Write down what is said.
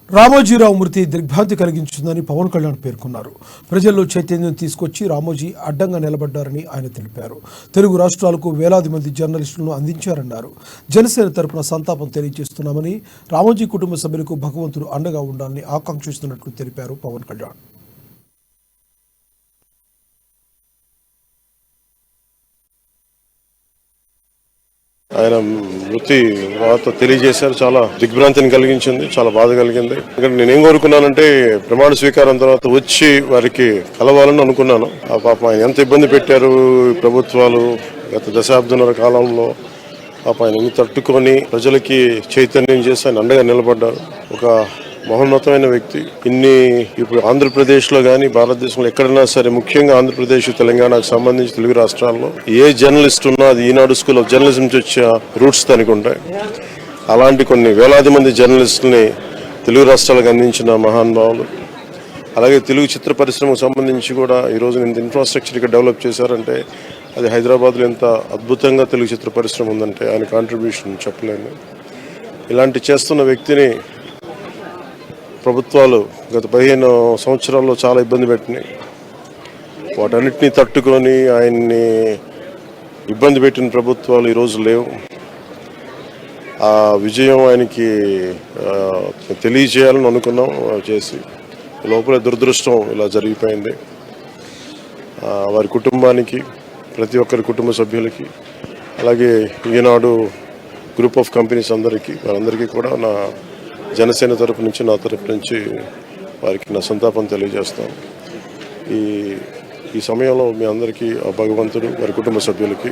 రామోజీరావు మృతి దిగ్భ్రాంతి కలిగించిందని పవన్ కళ్యాణ్ పేర్కొన్నారు. ప్రజల్లో చైతన్యం తీసుకొచ్చి రామోజీ అడ్డంగా నిలబడ్డారని ఆయన తెలిపారు. తెలుగు రాష్ట్రాలకు వేలాది మంది జర్నలిస్టులను అందించారన్నారు. జనసేన తరపున సంతాపం తెలియజేస్తున్నామని, రామోజీ కుటుంబ సభ్యులకు భగవంతుడు అండగా ఉండాలని ఆకాంక్షిస్తున్నట్లు తెలిపారు పవన్ కళ్యాణ్. ఆయన మృతి వార్త తెలియజేశారు. చాలా దిగ్భ్రాంతిని కలిగించింది, చాలా బాధ కలిగింది. ఇక్కడ నేనేం కోరుకున్నానంటే ప్రమాణ స్వీకారం తర్వాత వచ్చి వారికి కలవాలని అనుకున్నాను. ఆ పాపం ఆయన ఎంత ఇబ్బంది పెట్టారు ప్రభుత్వాలు గత దశాబ్దన్నర కాలంలో. పాప ఆయన తట్టుకొని ప్రజలకి చైతన్యం చేసి ఆయన అండగా నిలబడ్డారు. ఒక మహోన్నతమైన వ్యక్తి. ఇప్పుడు ఆంధ్రప్రదేశ్లో కానీ భారతదేశంలో ఎక్కడైనా సరే, ముఖ్యంగా ఆంధ్రప్రదేశ్ తెలంగాణకు సంబంధించి తెలుగు రాష్ట్రాల్లో ఏ జర్నలిస్ట్ ఉన్నా అది ఈనాడు స్కూల్ ఆఫ్ జర్నలిజం నుంచి వచ్చే రూట్స్ దానికి ఉంటాయి. అలాంటి కొన్ని వేలాది మంది జర్నలిస్టులని తెలుగు రాష్ట్రాలకు అందించిన మహానుభావులు. అలాగే తెలుగు చిత్ర పరిశ్రమకు సంబంధించి కూడా ఈరోజు ఇంత ఇన్ఫ్రాస్ట్రక్చర్ ఇక్కడ డెవలప్ చేశారంటే అది హైదరాబాద్లో ఎంత అద్భుతంగా తెలుగు చిత్ర పరిశ్రమ ఉందంటే ఆయన కాంట్రిబ్యూషన్ చెప్పలేము. ఇలాంటి చేస్తున్న వ్యక్తిని ప్రభుత్వాలు గత 15 సంవత్సరాల్లో చాలా ఇబ్బంది పెట్టినాయి. వాటన్నిటినీ తట్టుకొని ఆయన్ని ఇబ్బంది పెట్టిన ప్రభుత్వాలు ఈరోజు లేవు. ఆ విజయం ఆయనకి తెలియజేయాలని అనుకున్నాం, చేసి లోపల దురదృష్టం ఇలా జరిగిపోయింది. వారి కుటుంబానికి, ప్రతి ఒక్కరి కుటుంబ సభ్యులకి, అలాగే ఈనాడు గ్రూప్ ఆఫ్ కంపెనీస్ వారందరికీ కూడా నా జనసేన తరపు నుంచి, నా తరపు నుంచి వారికి నా సంతాపం తెలియజేస్తాను. ఈ సమయంలో మీ అందరికీ భగవంతుడు వారి కుటుంబ సభ్యులకి